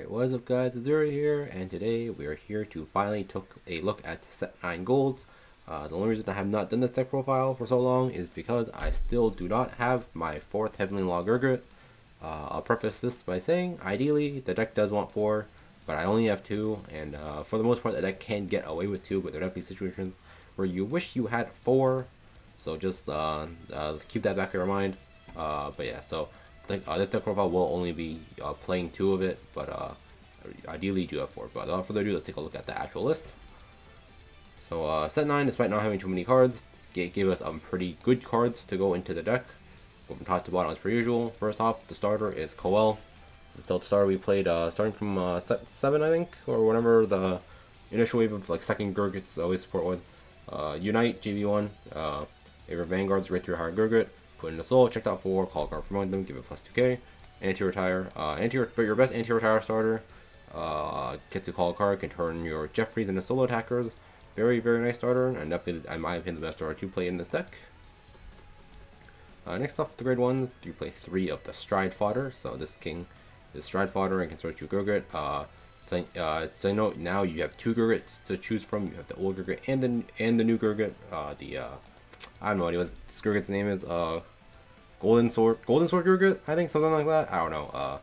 Alright, what is up guys, Azura here, and today we are here to finally take a look at set 9 golds. The only reason I have not done this deck profile for so long is because I still do not have my 4th Heavenly Law Gurguit. I'll preface this by saying, ideally, the deck does want 4, but I only have 2, and for the most part the deck can get away with 2, but there are definitely situations where you wish you had 4, so just keep that back in your mind. But yeah, so this deck profile will only be playing 2 of it, but ideally you do have 4. But without further ado, let's take a look at the actual list. So set 9, despite not having too many cards, gave us some pretty good cards to go into the deck. From top to bottom as per usual. First off, the starter is Coel. This is still the starter we played starting from set 7, I think, or whenever the initial wave of like second Gurgit's always support was. Unite, GB1, favorite Vanguards, right through higher Gurgit. Put in the soul, checked out 4, call a card from among them, give it plus 2k. Anti-retire, but your best anti-retire starter, get to call a card, can turn your Jeffries into solo attackers. Very, very nice starter, and definitely, in my opinion, the best starter to play in this deck. Next off, the grade 1s, you play 3 of the Stride Fodder. So this king is Stride Fodder and can search you Gurgit. So I know now you have 2 Gurgits to choose from. You have the old Gurgit and the new Gurgit. I don't know what this Gurgit's name is. Golden Sword Gurgit, I think, something like that. I don't know.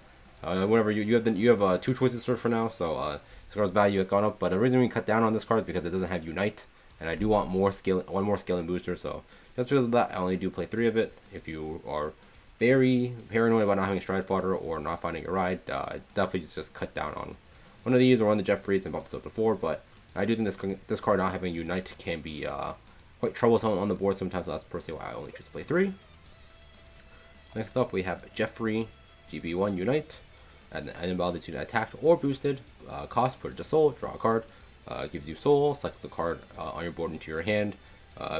Whatever, you have 2 choices to search for now. So this card's value has gone up, but the reason we cut down on this card is because it doesn't have Unite, and I do want one more scaling booster. So just because of that, I only do play 3 of it. If you are very paranoid about not having Stride Fodder or not finding a ride, definitely just cut down on one of these or one of the Jeffries and bump this up to 4. But I do think this card not having Unite can be quite troublesome on the board sometimes, so that's personally why I only choose to play 3. Next up, we have Jeffrey, GB1 Unite. And the item ability to attacked or boosted. Cost, put it to soul, draw a card. Gives you soul, selects the card on your board into your hand.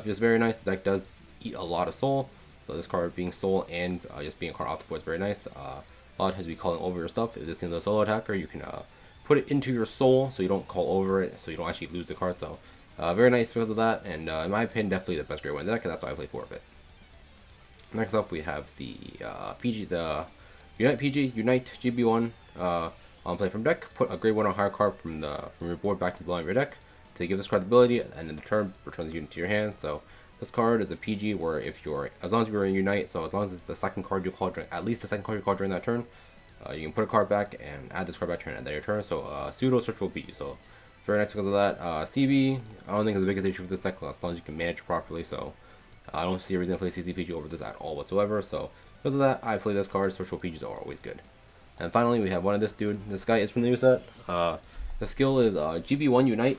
Just very nice. This deck does eat a lot of soul, so this card being soul and just being a card off the board is very nice. A lot of times we calling over your stuff. If this thing's a solo attacker, you can put it into your soul, so you don't call over it, so you don't actually lose the card. So very nice because of that, and in my opinion, definitely the best grade 1 deck, and that's why I play 4 of it. Next up, we have the the Unite PG, Unite GB1. On play from deck, put a grade 1 or higher card from your board back to the bottom of your deck to give this card the ability, and in the turn return the unit to your hand. So this card is a PG where as long as you're in Unite, so as long as it's the second card you call during, at least the second card you call during that turn, you can put a card back and add this card back to your hand at your turn. So pseudo searchable PG. So very nice because of that. CB, I don't think is the biggest issue with this deck as long as you can manage it properly. So I don't see a reason to play CCPG over this at all whatsoever. So because of that, I play this card. Searchable PGs are always good. And finally, we have one of this dude. This guy is from the new set. The skill is GB1 Unite.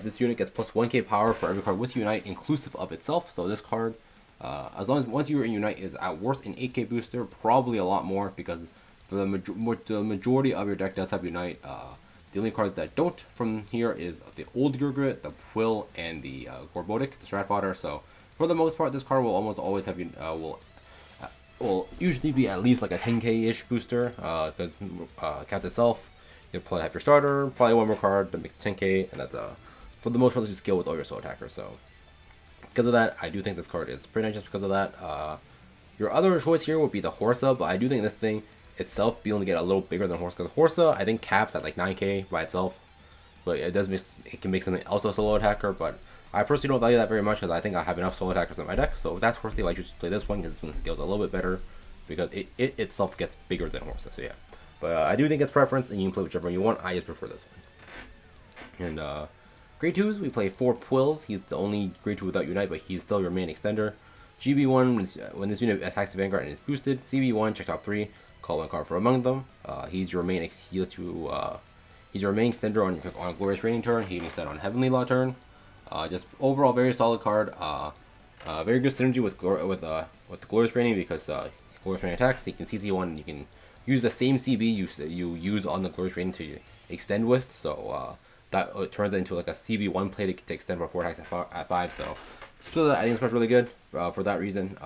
This unit gets plus 1k power for every card with Unite, inclusive of itself. So this card, as long as once you're in Unite, is at worst an 8k booster, probably a lot more, because for the majority of your deck does have Unite. The only cards that don't from here is the old Gurgit, the Quill, and the Gorbotic, the Strat Fodder. So for the most part, this card will almost always have will usually be at least like a 10k-ish booster, because cast itself, you'll probably have your starter, probably one more card that makes 10k, and that's for the most part, just skill with all your soul attackers. So because of that, I do think this card is pretty nice just because of that. Your other choice here would be the Horsa, but I do think this thing itself be able to get a little bigger than Horsa, because Horsa I think caps at like 9k by itself, but it can make something else a solo attacker, but I personally don't value that very much because I think I have enough solo attackers in my deck. So that's personally why I just play this one, because this one scales a little bit better because it itself gets bigger than Horsa. So yeah, but I do think it's preference, and you can play whichever one you want. I just prefer this one. And grade 2s, we play 4 Quills. He's the only grade 2 without Unite, but he's still your main extender. GB1, when this unit attacks the Vanguard and is boosted. CB1, check top 3, call 1 card from among them. He's your main he's your main extender on a Glorious Raining turn. He can extend on Heavenly Law turn. Just overall very solid card. Very good synergy with the Glorious Raining, because Glorious Raining attacks, you can CC1 and you can use the same CB you use on the Glorious Raining to extend with. So that turns it into like a CB1 play to extend for 4 attacks at 5. So I think this card's really good for that reason.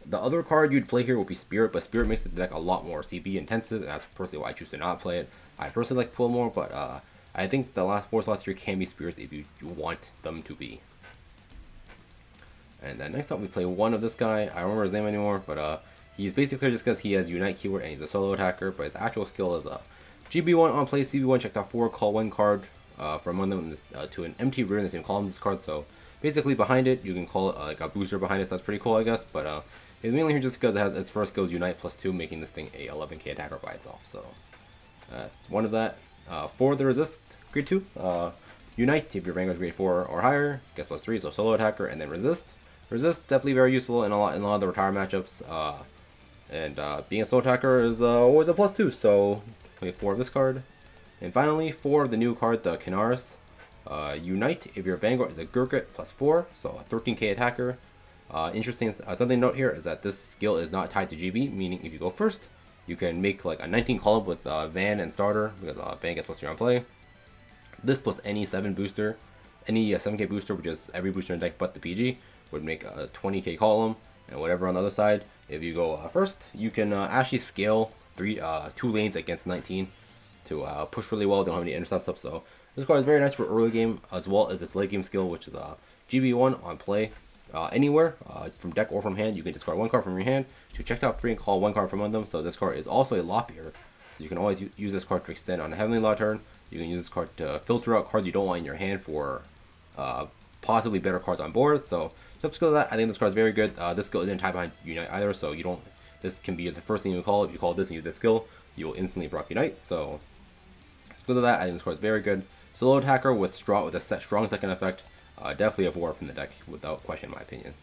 The other card you'd play here would be Spirit, but Spirit makes the deck a lot more CB intensive, and that's personally why I choose to not play it. I personally like Pull more, but I think the last 4 slots here can be Spirits if you want them to be. And then next up, we play one of this guy. I don't remember his name anymore, but He's basically just because he has Unite keyword and he's a solo attacker, but his actual skill is GB1 on play, CB1 check top 4, call 1 card from among them to an empty room in the same column as this card. So basically behind it, you can call it like a booster behind it, so that's pretty cool, I guess. But it's mainly here just because it has its first goes Unite +2, making this thing a 11k attacker by itself. So it's one of that. For the resist, grade 2, Unite, if your Vanguard's grade 4 or higher, gets +3, so solo attacker, and then resist. Resist, definitely very useful in a lot of the retire matchups. Being a solo attacker is always a +2, so play 4 of this card. And finally, 4 of the new card, the Kinaris. Unite, if your Vanguard is a Gurguit +4, so a 13k attacker. Interesting, something to note here is that this skill is not tied to GB, meaning if you go first, you can make like a 19 column with Van and starter, because Van gets +3 on play. This plus any 7 booster, any 7k booster, which is every booster in the deck but the PG, would make a 20k column, and whatever on the other side. If you go first, you can actually scale 2 lanes against 19 to push really well. They don't have any intercepts up, so this card is very nice for early game, as well as its late game skill, which is GB1 on play. Anywhere, from deck or from hand, you can discard 1 card from your hand to check top 3 and call 1 card from among them. So this card is also a Lopier, so you can always use this card to extend on a Heavenly Law turn. You can use this card to filter out cards you don't want in your hand for possibly better cards on board. So just because of that, I think this card is very good. This skill isn't tied behind Unite either, so you don't. This can be the first thing you call. If you call this and use this skill, you will instantly proc Unite. So because of that, I think this card is very good. Solo attacker with a strong second effect. Definitely a 4 from the deck without question, in my opinion.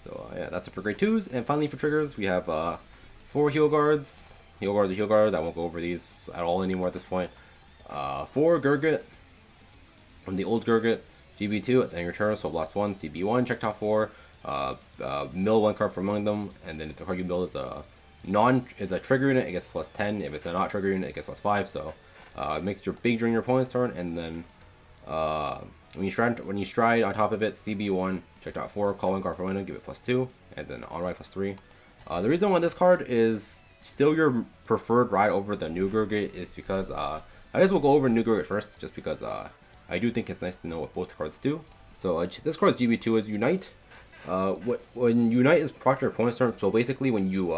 So yeah, that's it for grade 2s. And finally for triggers, we have 4 heal guards. Heal guards are heal guards. I won't go over these at all anymore at this point. 4 Gurguit from the old Gurguit. GB2 at the end of your turn, so blast 1, CB1, check top 4, mill 1 card from among them, and then if the card you mill is a trigger unit, it gets +10. If it's a not trigger unit, it gets +5. So it makes your big during your opponent's turn, and then when you stride on top of it, CB1, check top 4, call 1 card from window, give it +2, and then on ride +3. The reason why this card is still your preferred ride over the new Gurguit is because I guess we'll go over new Gurguit first, just because I do think it's nice to know what both cards do. So this card's GB2 is Unite. When Unite is proc your opponent's turn, so basically when you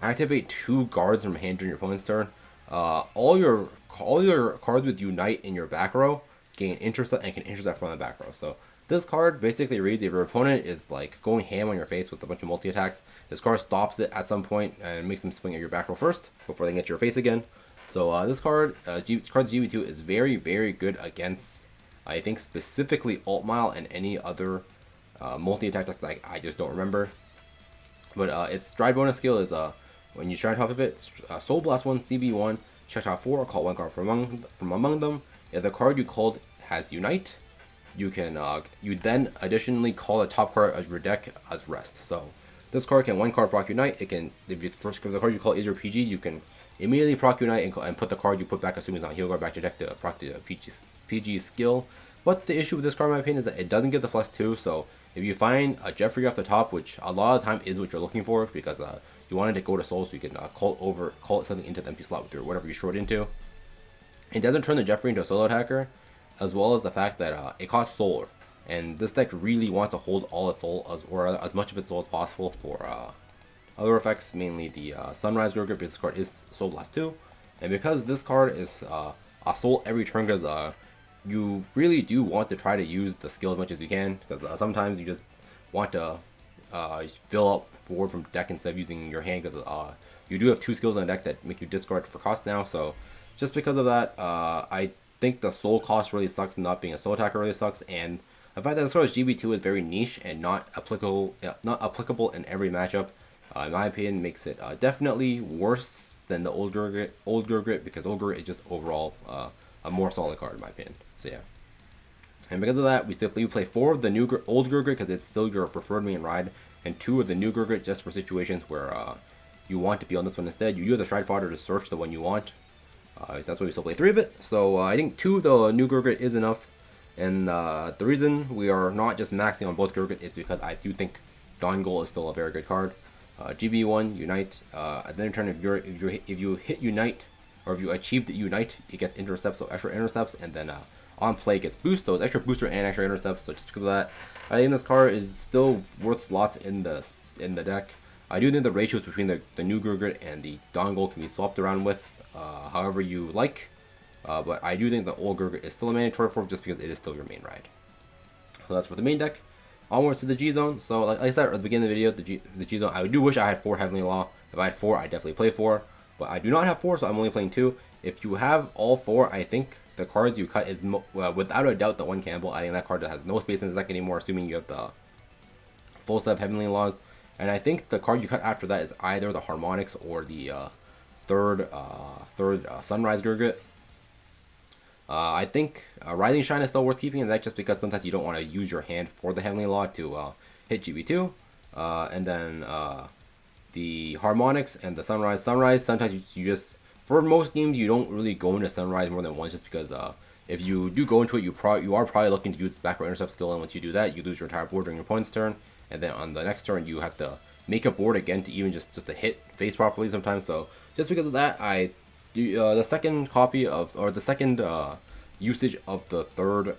activate 2 guards from hand during your opponent's turn, all your cards with Unite in your back row gain intercept and can intercept from the back row. So this card basically reads if your opponent is like going ham on your face with a bunch of multi attacks, this card stops it at some point and makes them swing at your back row first before they get to your face again. So this card, card's GB2 is very, very good against, I think, specifically Alt Mile and any other multi-attack decks like I just don't remember. But its stride bonus skill is when you stride top of it, Soul Blast 1, CB1, check top 4, call 1 card from among them. If the card you called has Unite, you can you then additionally call the top card of your deck as Rest. So this card can 1 card proc Unite. It can, if the card you call is your PG, you can immediately proc Unite and put the card you put back, assuming it's not heal guard, back to your deck to proc the PG skill. But the issue with this card, in my opinion, is that it doesn't get the +2. So if you find a Jeffrey off the top, which a lot of the time is what you're looking for, because you wanted to go to Soul so you can call something into the empty slot with your whatever you short into, it doesn't turn the Jeffrey into a solo attacker, as well as the fact that it costs Soul, and this deck really wants to hold all its Soul or as much of its Soul as possible for other effects, mainly the Sunrise Gurguit, because this card is Soul Blast 2, and because this card is a Soul every turn, because you really do want to try to use the skill as much as you can, because sometimes you just want to fill up board from deck instead of using your hand, because you do have 2 skills on the deck that make you discard for cost now. So just because of that, I think the soul cost really sucks, and not being a soul attacker really sucks, and the fact that this card's GB2 is very niche and not applicable in every matchup, in my opinion, makes it definitely worse than the old Gurguit, because old Gurguit is just overall a more solid card in my opinion. So yeah, and because of that, we play 4 of the old Gurguit because it's still your preferred main ride, and 2 of the new Gurguit just for situations where you want to be on this one instead. You do have the Stride Fodder to search the one you want. So that's why we still play 3 of it. So I think 2 of the new Gurguit is enough, and the reason we are not just maxing on both Gurguit is because I do think Dawn Goal is still a very good card. GB1 Unite. At the end of turn, if you hit Unite, or if you achieve the Unite, it gets intercepts, so extra intercepts, and then on play gets boost, so it's extra booster and extra intercepts. So just because of that, I think this card is still worth slots in the deck. I do think the ratios between the new Gurgit and the dongle can be swapped around with however you like. But I do think the old Gurgit is still a mandatory form just because it is still your main ride. So that's for the main deck. Onwards to the G Zone. So like I said at the beginning of the video, the G Zone, I do wish I had 4 Heavenly Law. If I had 4, I'd definitely play 4. But I do not have 4, so I'm only playing 2. If you have all 4, I think the cards you cut is without a doubt the one Campbell. I think that card has no space in the deck anymore, assuming you have the full set of Heavenly Laws. And I think the card you cut after that is either the Harmonics or the third Sunrise Gurgit. I think Rising Shine is still worth keeping in the deck just because sometimes you don't want to use your hand for the Heavenly Law to hit GB2. And then the Harmonics and the Sunrise. Sunrise, sometimes you just, for most games, you don't really go into Sunrise more than once just because if you do go into it, you are probably looking to use back row intercept skill, and once you do that, you lose your entire board during your opponent's turn. And then on the next turn, you have to make a board again to even just to hit face properly sometimes. So just because of that, the second copy of, or the second usage of the third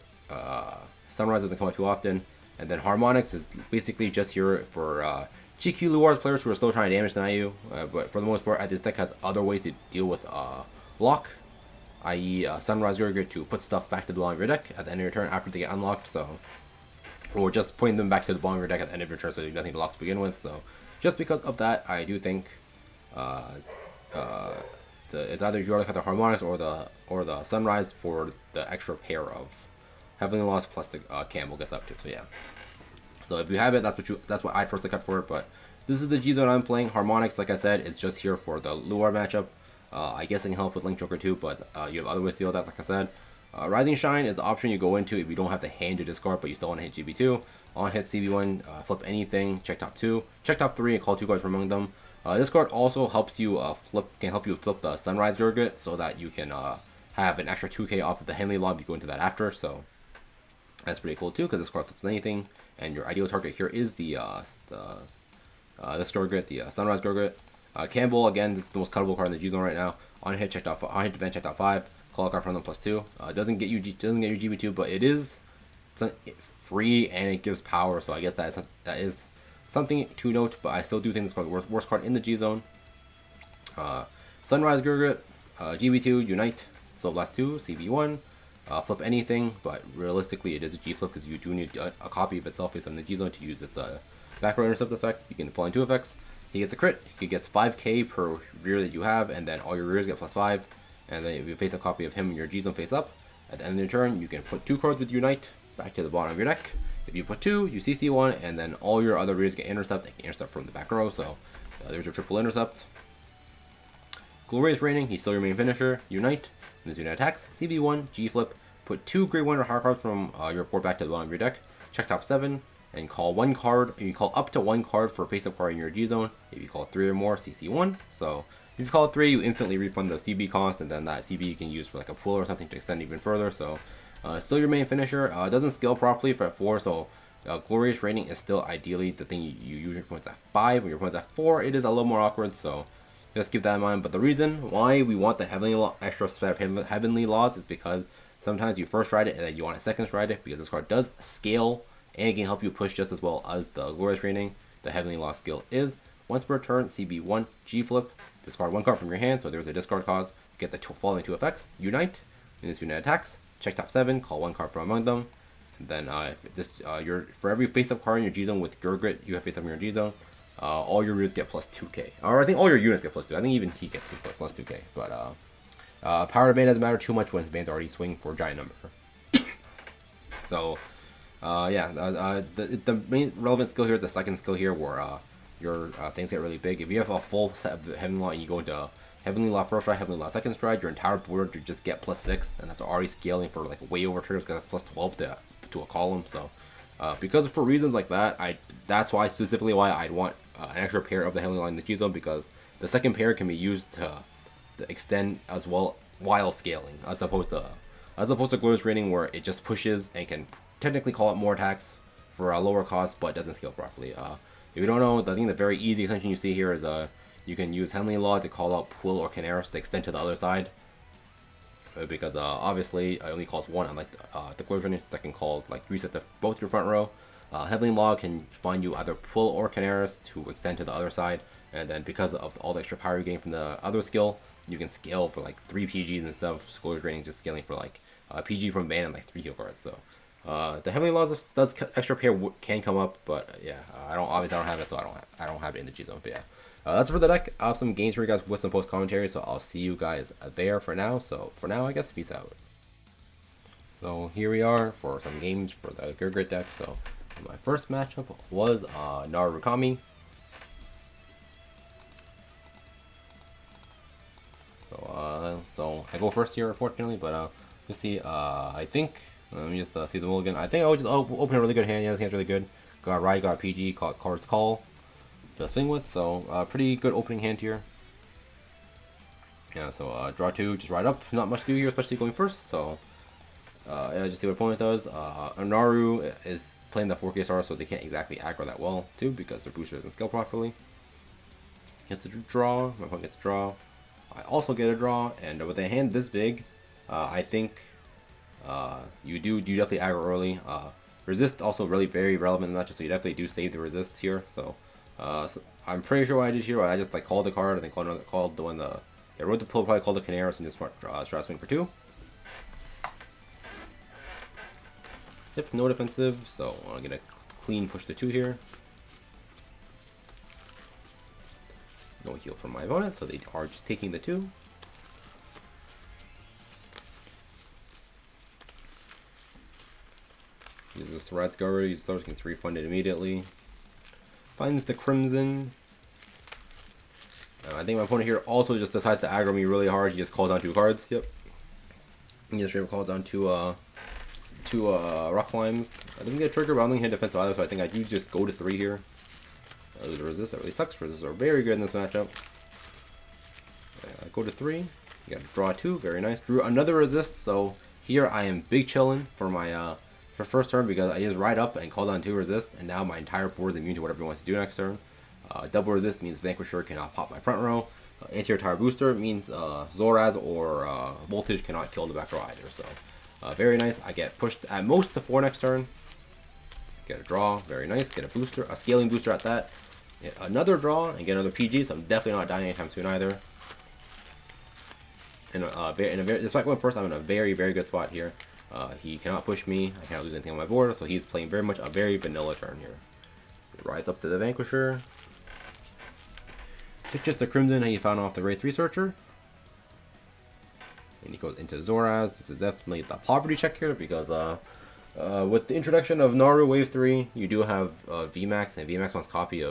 Sunrise doesn't come out too often. And then Harmonics is basically just here for GQ Luard players who are still trying to damage deny you. But for the most part, this deck has other ways to deal with block, i.e. Sunrise Gurgit to put stuff back to the bottom of your deck at the end of your turn after they get unlocked. So, or just putting them back to the bottom of your deck at the end of your turn so you have nothing to lock to begin with. So just because of that, I do think it's either you already cut the Harmonics or the Sunrise for the extra pair of Heavenly Laws plus the Campbell gets up to. So yeah. So if you have it, that's what I personally cut for it. But this is the G Zone I'm playing. Harmonics, like I said, it's just here for the Luard matchup. I guess it can help with Link Joker too, but you have other ways to deal with that, like I said. Rising Shine is the option you go into if you don't have the hand to discard, but you still want to hit GB2. On hit CB1, flip anything, check top 2, check top 3, and call 2 cards from among them. This card also helps you flip the Sunrise Gurgit so that you can have an extra 2k off of the Heavenly Law if you go into that after. So that's pretty cool too, because this card flips anything, and your ideal target here is this Gurgit, the Sunrise Gurgit. Campbell, again, this is the most cuttable card in the G Zone right now. On hit, check out event, check out 5. Call a card from them +2. Doesn't get you GB2, but it's free and it gives power. So I guess that is something to note. But I still do think this card is the worst card in the G Zone. Sunrise Gurgit, GB2, Unite, Soul Blast 2, CB1, flip anything. But realistically, it is a G flip because you do need a copy of itself based on the G Zone to use its back row intercept effect. You can apply 2 effects. He gets a crit. He gets 5k per rear that you have, and then all your rears get +5. And then if you face a copy of him in your G Zone face up, at the end of your turn, you can put 2 cards with Unite back to the bottom of your deck. If you put 2, you CC 1, and then all your other rears get intercept. They can intercept from the back row, so there's your triple intercept. Glorious Reigning, he's still your main finisher. Unite, and his Unite attacks. CB1, G flip, put 2 Grade 1 or higher cards from your board back to the bottom of your deck. Check top 7, and call 1 card. You call up to 1 card for a face-up card in your G Zone. If you call 3 or more, CC 1. So if you call it 3, you instantly refund the CB cost, and then that CB you can use for like a pull or something to extend even further. So still your main finisher. It doesn't scale properly for at 4, so Glorious Reigning is still ideally the thing you use your points at 5. When your points at 4, it is a little more awkward, so just keep that in mind. But the reason why we want the extra set of Heavenly Laws is because sometimes you first ride it and then you want to second ride it, because this card does scale and it can help you push just as well as the Glorious Reigning. The Heavenly Law skill is once per turn, CB1, G flip, discard 1 card from your hand, so there's a discard cost. Get the following 2 effects: Unite, and this Unite attacks, check top 7, call 1 card from among them. And then for every face-up card in your G Zone with Gurgit, you have face-up in your G Zone, all your rears get +2k. Or I think all your units get +2. I think even he gets +2k. But power band doesn't matter too much when his band's already swinging for a giant number. So the main relevant skill here is the second skill here, where your things get really big. If you have a full set of Heavenly Law and you go into Heavenly Law first stride, Heavenly Law second stride, your entire board to just get +6, and that's already scaling for like way over triggers because that's +12 to a column. So because for reasons like that, that's why specifically why I'd want an extra pair of the Heavenly Law in the G Zone, because the second pair can be used to extend as well while scaling, as opposed to Glorious Reigning, where it just pushes and can technically call out more attacks for a lower cost, but doesn't scale properly. If you don't know, I think the very easy extension you see here is you can use Heavenly Law to call out Pull or Canaris to extend to the other side. Because obviously it only calls 1, unlike the Glorious Reigning that can call, like, reset both your front row. Heavenly Law can find you either pull or Canaris to extend to the other side, and then because of all the extra power you gain from the other skill, you can scale for like 3 PGs instead of Scourge Draining, just scaling for like PG from Ban and like 3 heal cards. So the Heavenly Laws does extra pair can come up, but yeah, I don't have it, so I don't have it in the G zone. But yeah, that's for the deck. I have some games for you guys with some post commentary, so I'll see you guys there for now. So for now, I guess peace out. So here we are for some games for the Gurguit deck. So my first matchup was Narukami. So I go first here, unfortunately, but you see, I think, let me just see the mulligan. I think I would just open a really good hand. Yeah, this hand's really good. Got Ride, got PG, cards call to swing with, so pretty good opening hand here. Yeah, so draw 2, just ride up. Not much to do here, especially going first, so yeah, just see what opponent does. Naru is playing the 4K star, so they can't exactly aggro that well, too, because their booster doesn't scale properly. Gets a draw, my opponent gets a draw. I also get a draw, and with a hand this big, I think you definitely aggro early. Resist also really very relevant in that, so you definitely do save the resist here. So, so I'm pretty sure what I did here, I just like called the card and then called the one wrote the pull, probably called the Canaris and just strat swing for 2. Yep, no defensive, so I'm gonna clean push the 2 here. No heal from my opponent, so they are just taking the 2. Uses this red scour, uses those, gets refunded immediately. Finds the Crimson. I think my opponent here also just decides to aggro me really hard. He just calls down 2 cards. Yep. He just calls down 2 rock climbs. I didn't get a trigger, but I don't think he had defensive either, so I think I do just go to 3 here. I lose a resist, that really sucks. Resists are very good in this matchup. Go to 3. You gotta draw 2, very nice. Drew another resist, so here I am big chillin' for my for first turn because I just ride up and call down 2 resist, and now my entire board is immune to whatever he wants to do next turn. Double resist means Vanquisher cannot pop my front row. Anti-air tire booster means Zoraz or Voltage cannot kill the back row either. So very nice. I get pushed at most to 4 next turn. Get a draw, very nice. Get a booster, a scaling booster at that. Get another draw and get another PG, so I'm definitely not dying anytime soon either. And despite going first, I'm in a very good spot here. He cannot push me. I cannot lose anything on my board, so he's playing very much a very vanilla turn here. He rides up to the Vanquisher. It's just the Crimson he found off the Raid 3 Searcher. And he goes into Zoraz. This is definitely the poverty check here because with the introduction of Naru Wave 3, you do have VMAX, and VMAX wants copies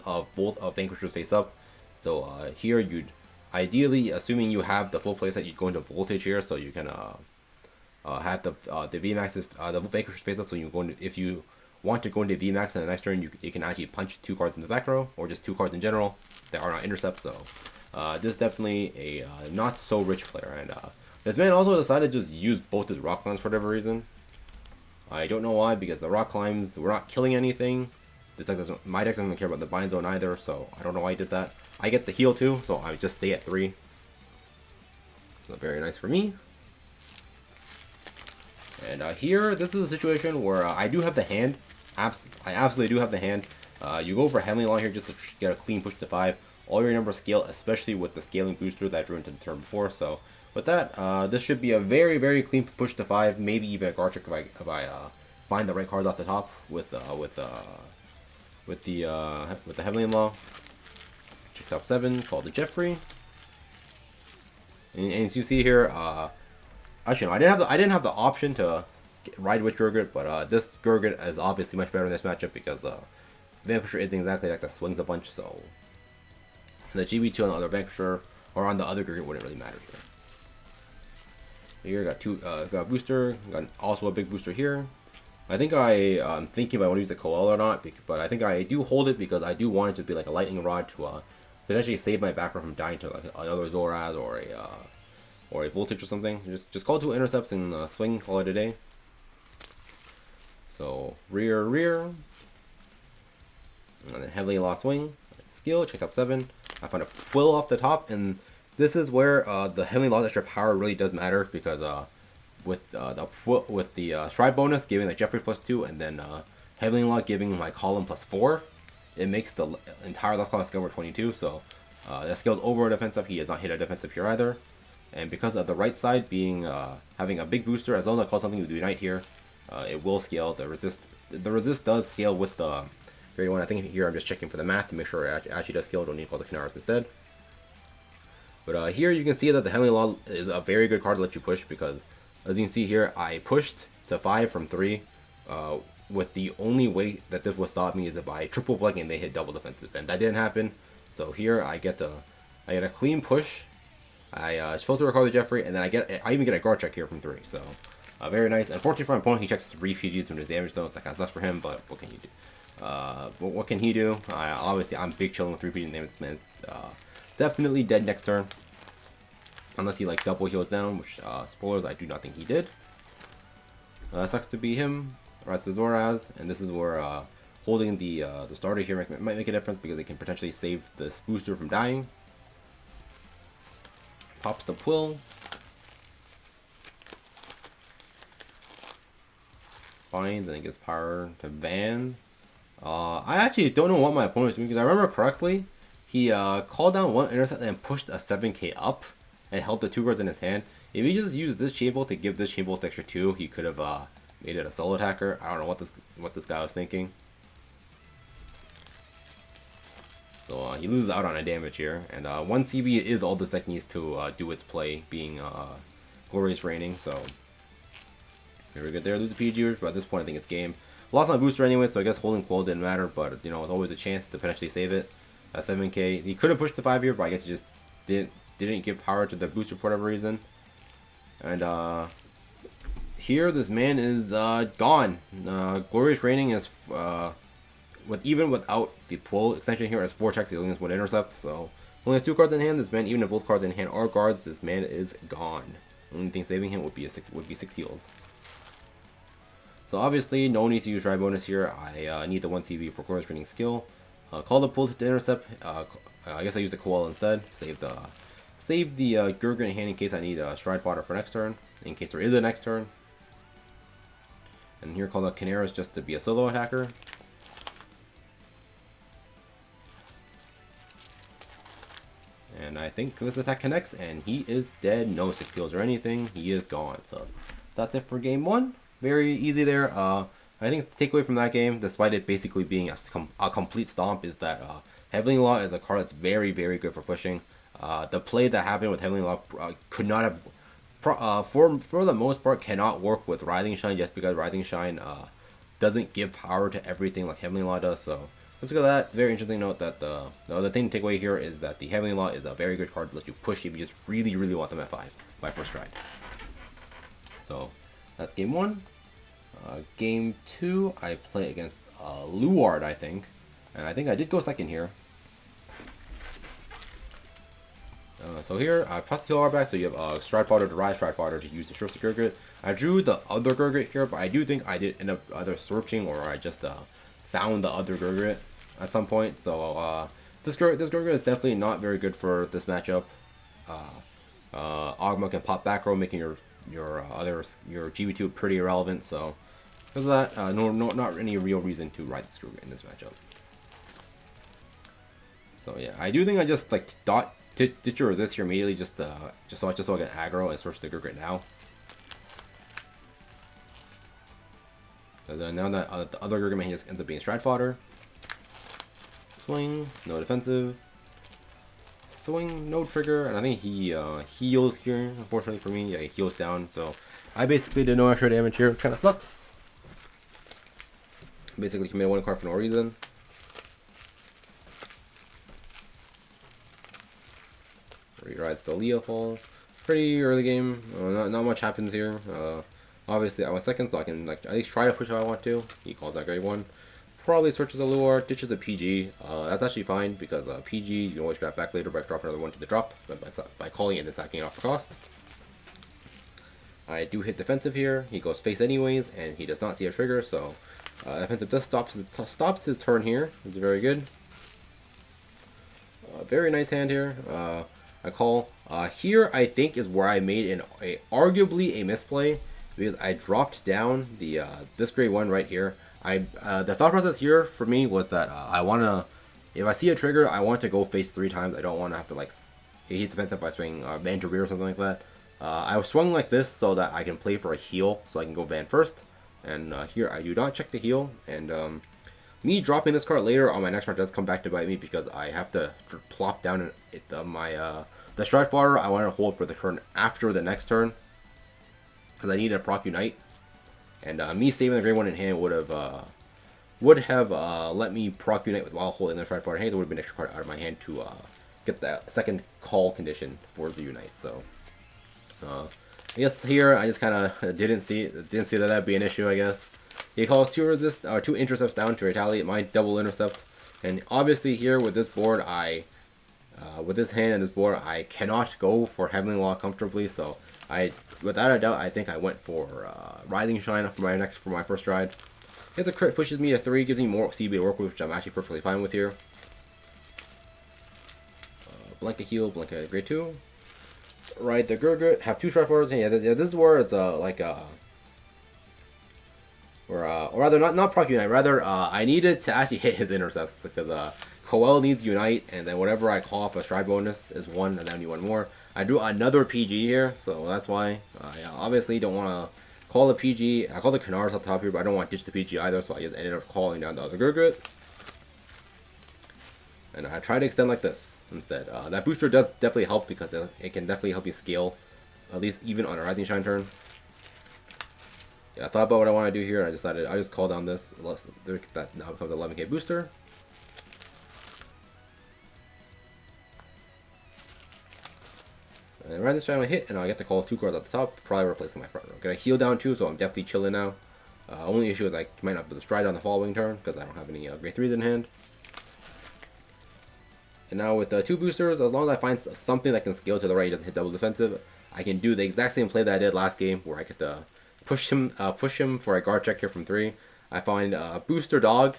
of both of Vanquishers face up. So here you'd ideally, assuming you have the full playset, you'd go into Voltage here, so you can have the VMAXs, the Vanquishers face up. So you go into, if you want to go into VMAX in the next turn, you can actually punch 2 cards in the back row, or just 2 cards in general that are not intercepts. So this is definitely a not so rich player, and this man also decided to just use both his rock climbs for whatever reason. I don't know why, because the rock climbs were not killing anything. This deck doesn't, my deck doesn't care about the bind zone either, so I don't know why he did that. I get the heal too, so I just stay at 3. So very nice for me. And here, this is a situation where I do have the hand. I absolutely do have the hand. You go for Heavenly Law here just to get a clean push to 5. All your numbers scale, especially with the scaling booster that I drew into the turn before. So with that, this should be a very clean push to 5. Maybe even a guard trick if I find the right cards off the top with the Heavenly Law. Check top 7, called the Jeffrey. And as you see here, actually no, I didn't have the option to ride with Gurguit, but this Gurguit is obviously much better in this matchup because Vanquisher isn't exactly like that swings a bunch, so the GB2 on the other Vanquisher or on the other Gurguit wouldn't really matter here. Here got got a booster, got also a big booster here. I think I'm thinking if I want to use the Coel or not, but I think I do hold it because I do want it to be like a lightning rod to potentially save my back row from dying to like another Zoraz or a Voltage or something. Just call 2 intercepts and swing, call it a day. So rear, and then Heavily Law swing, skill, check up 7. I found a Quill off the top, and this is where the Heavenly Law's extra power really does matter because the stride bonus giving like Jeffrey +2, and then Heavenly Law giving my column +4. It makes the entire left class skill over 22. So that skill's over a defensive. He has not hit a defensive here either. And because of the right side being having a big booster, as long as I call something with Unite here, it will scale. The resist does scale with the grade 1. I think here I'm just checking for the math to make sure it actually does scale. Don't need to call the Canaris instead. But here you can see that the Heavenly Law is a very good card to let you push, because as you can see here, I pushed to 5 from 3. With the only way that this will stop me is if I triple plug and they hit double defensive, and that didn't happen. So here I get a clean push. I supposed to record the Jeffrey, and then I even get a guard check here from 3. So very nice. Unfortunately for my opponent, he checks 3 PGs to his damage zone. So that kind of sucks for him, but what can you do? What can he do? Obviously, I'm big chilling with 3 PGs damage. This man's definitely dead next turn, unless he like double heals down, which spoilers, I do not think he did. That sucks to be him. That's the Zoraz, and this is where holding the starter here might make a difference, because it can potentially save this booster from dying. Pops the Quill. Finds, and it gives power to Van. I actually don't know what my opponent is doing, because I remember correctly, he called down 1 intercept and pushed a 7k up and held the 2 cards in his hand. If he just used this Chain Bolt to give this Chain Bolt extra 2, he could have made it a solo attacker. I don't know what this guy was thinking. So he loses out on a damage here, and 1 CB is all this deck needs to do its play, being Glorious Reigning. So very good there. Lose the PGers, but at this point I think it's game. Lost my booster anyway, so I guess holding Quill didn't matter, but you know, it's always a chance to potentially save it. 7k. He could have pushed the 5 here, but I guess he just didn't give power to the booster for whatever reason. And here this man is gone. Glorious Reigning is even without the pull extension here, has 4 checks, he only has 1 intercept, so only has 2 cards in hand. This man, even if both cards in hand are guards, this man is gone. The only thing saving him would be 6 heals. So obviously no need to use Dry Bonus here. I need the 1 CV for Glorious Reigning skill. Call the pull to intercept. I guess I use the Koala instead. Save the Gurguit in hand in case I need a Stride Fodder for next turn, in case there is a next turn. And here call the Canaris just to be a solo attacker. And I think this attack connects, and he is dead. No 6 heals or anything. He is gone. So that's it for game 1. Very easy there. I think the takeaway from that game, despite it basically being a complete stomp, is that Heavenly Law is a card that's very, very good for pushing. The play that happened with Heavenly Law could not have, for the most part, cannot work with Rising Shine, just because Rising Shine doesn't give power to everything like Heavenly Law does. So let's look at that. Very interesting note that the other thing to take away here is that the Heavenly Law is a very good card to let you push if you just really, really want them at 5 by first stride. So that's game 1. Game 2, I play against Luard, I think. And I think I did go second here. So here, I passed the Luard back, so you have Stride Fodder to Rise, Stride Fodder to use the Short Gurgit. I drew the other Gurgit here, but I do think I did end up either searching or I just found the other Gurgit at some point. So this Gurgit is definitely not very good for this matchup. Ogma can pop back row, making your GB2 pretty irrelevant. So because of that, not any real reason to ride this Gurgit in this matchup. So yeah, I do think I just like ditch your resist here immediately, just so I can aggro and switch the Gurgit now. Because now that the other Gurgit just ends up being Stride Fodder. Swing, no defensive. Swing, no trigger, and I think he heals here. Unfortunately for me, yeah, he heals down. So I basically did no extra damage here. Kind of sucks. Basically committed 1 card for no reason. Rides the Leofall. Pretty early game. Not much happens here. Obviously I went second, so I can like at least try to push how I want to. He calls that grade 1. Probably searches a Luard, ditches a PG. That's actually fine, because PG you can always grab back later by dropping another 1 to the drop, by calling it and sacking it off the cost. I do hit defensive here. He goes face anyways, and he does not see a trigger, so defensive just stops his turn here. It's very good. Very nice hand here. I call here. I think is where I made arguably a misplay. because I dropped down the this grade 1 right here. The thought process here for me was that I want to, if I see a trigger, I want to go face 3 times. I don't want to have to like hit defensive by swinging Van to rear or something like that. I swung like this so that I can play for a heal, so I can go Van first. And here I do not check the heal, and me dropping this card later on my next round does come back to bite me because I have to plop down the Stride Fodder. I want to hold for the turn after the next turn because I need a proc Unite, and me saving the grade 1 in hand would have let me proc Unite while holding the Stride Fodder in hand. It would have been an extra card out of my hand to get that second call condition for the Unite. So I guess here I just kind of didn't see that that'd be an issue. I guess he calls 2 intercepts down to retaliate my double intercept, and obviously here with this board with this hand and this board I cannot go for Heavenly Law comfortably. So without a doubt I think I went for Rising Shine for my first ride. It's a crit, pushes me to 3, gives me more CB to work with, which I'm actually perfectly fine with here. Blanket heal, blanket grade 2. Right, the Gurguit, have 2 Stride Fodders. Yeah, this is where it's or rather not proc Unite, rather I needed to actually hit his intercepts because Coel needs Unite, and then whatever I call off a Stride bonus is 1, and then I need 1 more. I drew another PG here, so that's why I obviously don't want to call the PG. I call the Canards up top here, but I don't want to ditch the PG either, so I just ended up calling down the other Gurguit. And I try to extend like this instead. That booster does definitely help because it can definitely help you scale, at least even on a Rising Shine turn. Yeah, I thought about what I want to do here, and I decided I just call down this. That now becomes 11k booster. And Rising Shine will hit, and I get to call 2 cards at the top, probably replacing my front row. Gonna heal down too, so I'm definitely chilling now. Only issue is I might not be able to stride on the following turn because I don't have any grade 3s in hand. And now with 2 boosters, as long as I find something that can scale to the right, he doesn't hit double defensive, I can do the exact same play that I did last game, where I get to push him for a guard check here from 3. I find Booster Dog.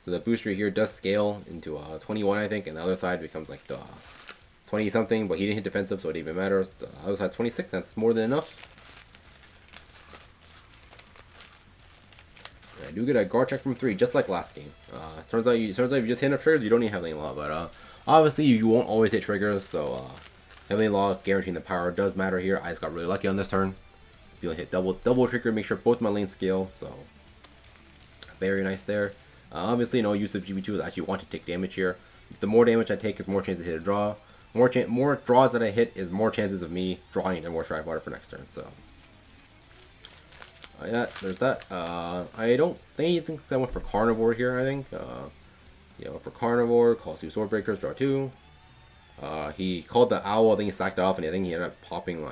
So the booster here does scale into 21, I think, and the other side becomes like 20 something, but he didn't hit defensive, so it didn't even matter. So the other side 26, that's more than enough. I do get a guard check from 3, just like last game. Turns out if you just hit up triggers, you don't even have Heavenly Law. But obviously, you won't always hit triggers, so Heavenly Law guaranteeing the power does matter here. I just got really lucky on this turn. If you hit double trigger, make sure both my lanes scale. So very nice there. Obviously, no use of GB2 is actually want to take damage here. The more damage I take is more chances to hit a draw. More draws that I hit is more chances of me drawing into more Stride Fodder for next turn. So. Yeah, there's that. I don't think I went for Carnivore here, I think. Yeah, for Carnivore, calls 2 Swordbreakers, draw 2. He called the Owl, I think he sacked it off, and I think he ended up popping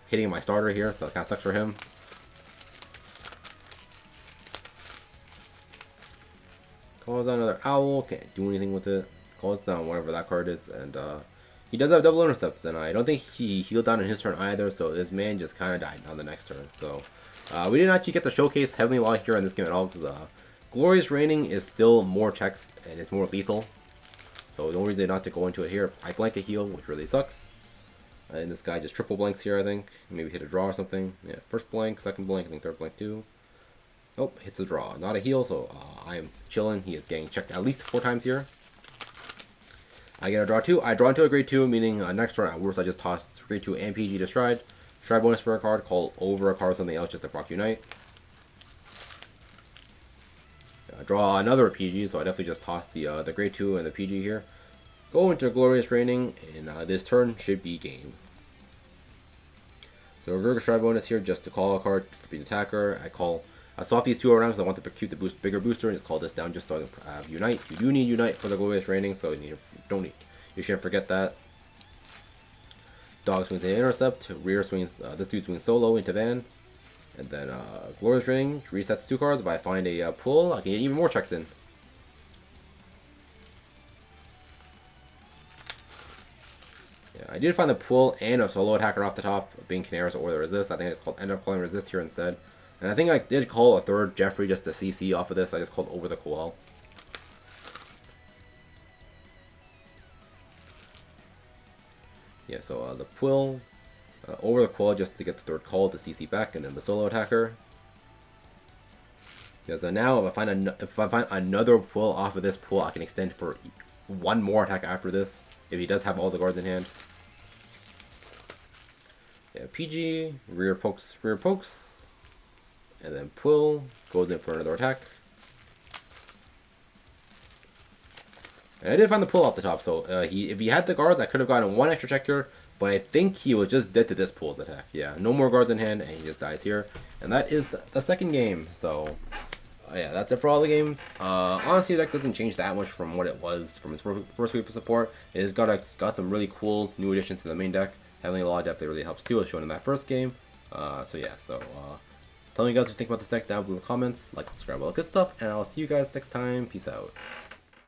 hitting my starter here, so it kind of sucks for him. Calls down another Owl, can't do anything with it. Calls down whatever that card is, and he does have double intercepts, and I don't think he healed down in his turn either, so this man just kind of died on the next turn. So we didn't actually get to showcase Heavenly Law here in this game at all, because Glorious Reigning is still more checks, and it's more lethal. So the only reason not to go into it here, I blank a heal, which really sucks. And this guy just triple blanks here, I think. Maybe hit a draw or something. Yeah, first blank, second blank, I think third blank too. Oh, hits a draw. Not a heal, so I am chilling. He is getting checked at least 4 times here. I get a draw 2. I draw into a grade 2, meaning next turn at worst I just toss grade 2 and PG to Stride. Stride bonus for a card, call over a card or something else just to proc Unite. Draw another PG, so I definitely just toss the grade 2 and the PG here. Go into Glorious Reigning, and this turn should be game. So Gurguit Stride bonus here just to call a card for the attacker. I swap these 2 around because I want to keep the bigger booster and just call this down just so I can have Unite. You do need Unite for the Glorious Reigning, so you shouldn't forget that. Dog swings an intercept, rear swings, this dude swings solo into Van. And then Glorious Reigning resets 2 cards. If I find a pull, I can get even more checks in. Yeah, I did find the pull and a solo attacker off the top, being Canaris or the resist. I think I just ended up calling resist here instead. And I think I did call a third Jeffrey just to CC off of this. I just called over the Coel. Yeah, so the pull. over the quill just to get the third call to CC back, and then the solo attacker. Because now if I find another pull off of this pull, I can extend for one more attack after this if he does have all the guards in hand. Yeah, PG rear pokes, and then pull goes in for another attack. And I did find the pull off the top, so if he had the guards, I could have gotten one extra check here. But I think he was just dead to this pull's attack. Yeah, no more guards in hand, and he just dies here. And that is the second game. So, yeah, that's it for all the games. Honestly, the deck doesn't change that much from what it was from its first week of support. It has got some really cool new additions to the main deck. Having a lot of depth that really helps too, as shown in that first game. So yeah, tell me you guys what you think about this deck down below in the comments. Like, subscribe, all the good stuff, and I'll see you guys next time. Peace out.